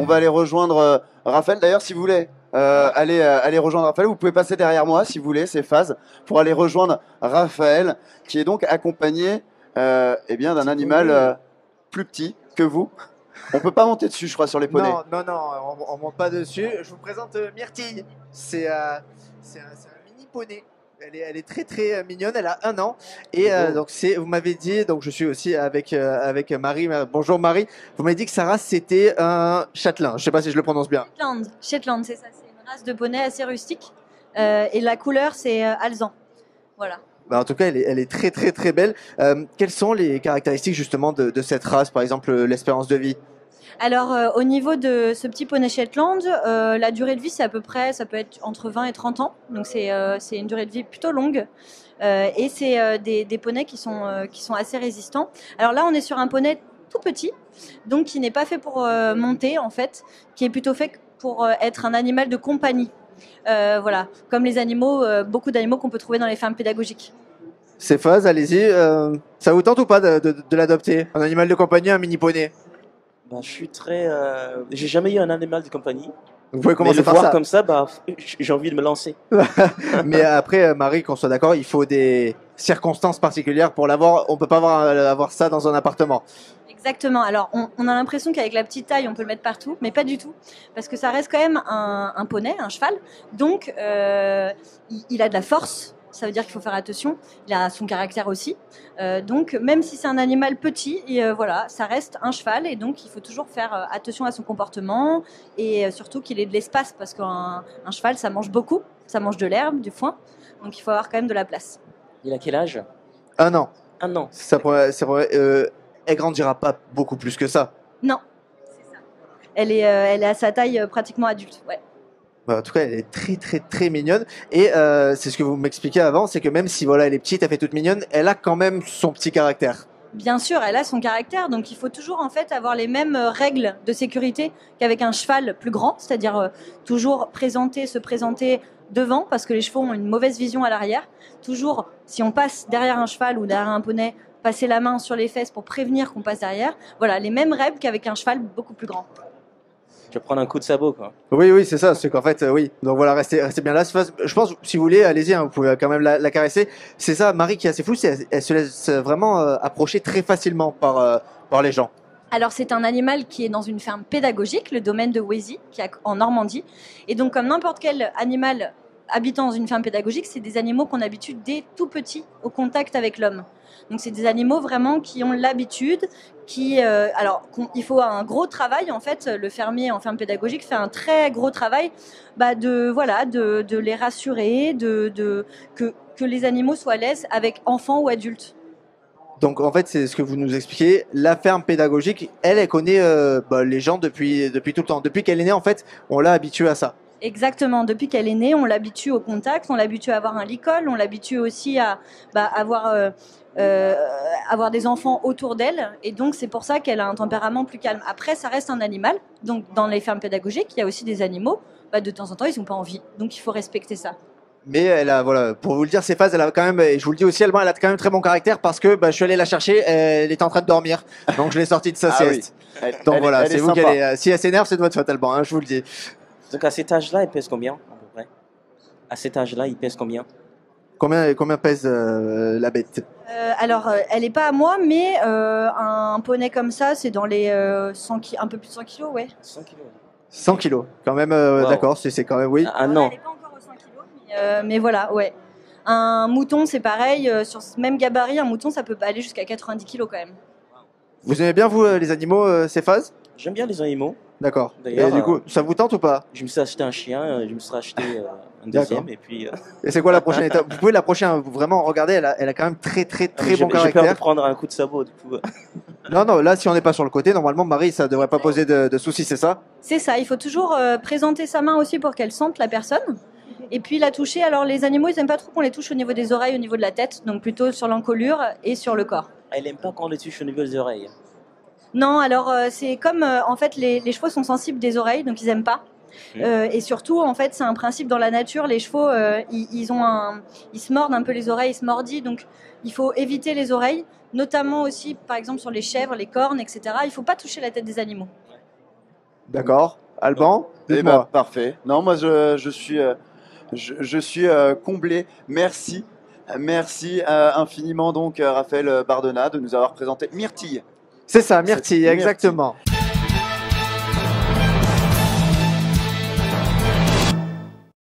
On va aller rejoindre Raphaël. D'ailleurs, si vous voulez aller rejoindre Raphaël, vous pouvez passer derrière moi, si vous voulez, c'est Phase, pour aller rejoindre Raphaël, qui est donc accompagné eh bien, d'un animal plus petit que vous. On peut pas monter dessus, je crois, sur les poneys. Non, on monte pas dessus. Je vous présente Myrtille. C'est un mini poney. Elle est très très mignonne, elle a 1 an. Et donc vous m'avez dit, donc je suis aussi avec Marie. Bonjour Marie. Vous m'avez dit que sa race c'était un châtelain. Je sais pas si je le prononce bien. Shetland, c'est ça. C'est une race de poney assez rustique. Et la couleur c'est alezan. Voilà. Bah, en tout cas, elle est très très très belle. Quelles sont les caractéristiques justement de cette race, par exemple l'espérance de vie? Alors, au niveau de ce petit poney Shetland, la durée de vie, c'est à peu près, ça peut être entre 20 et 30 ans. Donc, c'est une durée de vie plutôt longue. Et c'est des poneys qui sont assez résistants. Alors là, on est sur un poney tout petit, donc qui n'est pas fait pour monter, en fait, qui est plutôt fait pour être un animal de compagnie. Voilà, comme les animaux, beaucoup d'animaux qu'on peut trouver dans les fermes pédagogiques. C'est Phase, allez-y. Ça vous tente ou pas de l'adopter? Un animal de compagnie, un mini poney? Bah, je suis très. J'ai jamais eu un animal de compagnie. Vous pouvez commencer Mais le par voir ça. comme ça, bah, j'ai envie de me lancer. Mais après, Marie, qu'on soit d'accord, il faut des circonstances particulières pour l'avoir. On peut pas avoir ça dans un appartement. Exactement. Alors, on a l'impression qu'avec la petite taille, on peut le mettre partout, mais pas du tout. Parce que ça reste quand même un poney, un cheval. Donc, il a de la force. Ça veut dire qu'il faut faire attention. Il a son caractère aussi. Donc, même si c'est un animal petit, voilà, ça reste un cheval. Et donc, il faut toujours faire attention à son comportement. Et surtout qu'il ait de l'espace. Parce qu'un cheval, ça mange beaucoup. Ça mange de l'herbe, du foin. Donc, il faut avoir quand même de la place. Il a quel âge? 1 an. 1 an. Elle grandira pas beaucoup plus que ça. Non, c'est ça. Elle est à sa taille pratiquement adulte. Ouais. Bah, en tout cas, elle est très très très mignonne. Et c'est ce que vous m'expliquiez avant, c'est que même si voilà, elle est petite, elle fait toute mignonne, elle a quand même son petit caractère. Bien sûr, elle a son caractère, donc il faut toujours en fait avoir les mêmes règles de sécurité qu'avec un cheval plus grand, c'est-à-dire toujours se présenter devant, parce que les chevaux ont une mauvaise vision à l'arrière. Toujours, si on passe derrière un cheval ou derrière un poney, passer la main sur les fesses pour prévenir qu'on passe derrière. Voilà, les mêmes règles qu'avec un cheval beaucoup plus grand. Je vais prendre un coup de sabot, quoi. Oui, c'est ça. C'est qu'en fait, oui. Donc voilà, restez bien là. Je pense, si vous voulez, allez-y, hein, vous pouvez quand même la caresser. C'est ça, Marie, qui est assez fou, elle se laisse vraiment approcher très facilement par les gens. Alors c'est un animal qui est dans une ferme pédagogique, le domaine de Wézy, qui est en Normandie. Et donc comme n'importe quel animal habitant dans une ferme pédagogique, c'est des animaux qu'on habitue dès tout petit au contact avec l'homme. Donc c'est des animaux vraiment qui ont l'habitude, il faut un gros travail en fait. Le fermier en ferme pédagogique fait un très gros travail de les rassurer, que les animaux soient à l'aise avec enfants ou adultes. Donc en fait, c'est ce que vous nous expliquez. La ferme pédagogique, elle connaît les gens depuis tout le temps. Depuis qu'elle est née, en fait, on l'a habituée à ça. Exactement. Depuis qu'elle est née, on l'habitue au contact, on l'habitue à avoir un licol, on l'habitue aussi à avoir des enfants autour d'elle. Et donc, c'est pour ça qu'elle a un tempérament plus calme. Après, ça reste un animal. Donc, dans les fermes pédagogiques, il y a aussi des animaux. De temps en temps, ils n'ont pas envie. Donc, il faut respecter ça. Mais elle a, voilà, pour vous le dire, ces phases, elle a quand même, et je vous le dis aussi, elle a quand même très bon caractère parce que je suis allé la chercher, elle était en train de dormir. Donc, je l'ai sortie de sa sieste. Oui. Donc voilà, c'est vous qui allez. Si elle s'énerve, c'est de votre faute, Alban, hein, je vous le dis. Donc à cet âge-là, il pèse combien à peu près? À cet âge-là, il pèse combien? Combien pèse la bête? Alors, elle n'est pas à moi, mais un poney comme ça, c'est dans les un peu plus de 100 kilos, ouais. 100 kilos. 100 kilos, quand même, Wow. d'accord, c'est quand même, oui. Un an. Elle n'est pas encore aux 100 kilos, mais voilà, ouais. Un mouton, c'est pareil, sur ce même gabarit, un mouton, ça peut aller jusqu'à 90 kilos quand même. Vous aimez bien, vous, les animaux, ces phases? J'aime bien les animaux. D'accord. D'ailleurs, Et du coup, ça vous tente ou pas? Je me suis acheté un chien, je me suis acheté un deuxième, et puis... Et c'est quoi la prochaine étape? Vous pouvez l'approcher, hein, vraiment, regardez, elle a quand même très bon J'ai peur caractère. de prendre un coup de sabot, du coup. Non, là, si on n'est pas sur le côté, normalement, Marie, ça devrait pas poser de soucis, c'est ça? C'est ça, il faut toujours présenter sa main aussi pour qu'elle sente la personne. Et puis la toucher. Alors les animaux, ils n'aiment pas trop qu'on les touche au niveau des oreilles, au niveau de la tête, donc plutôt sur l'encolure et sur le corps. Elle aime pas quand on les touche au niveau des oreilles. Non, alors c'est comme en fait les chevaux sont sensibles des oreilles, donc ils aiment pas. Et surtout, en fait, c'est un principe dans la nature. Les chevaux, ils se mordent un peu les oreilles, ils se mordillent, donc il faut éviter les oreilles, notamment aussi, par exemple, sur les chèvres, les cornes, etc. Il faut pas toucher la tête des animaux. D'accord. Alban, Eh dites-moi. ben, parfait. Non, moi je suis comblé. Merci. Merci infiniment donc Raphaël Bardona de nous avoir présenté Myrtille. C'est ça, Myrtille, Myrtille. exactement.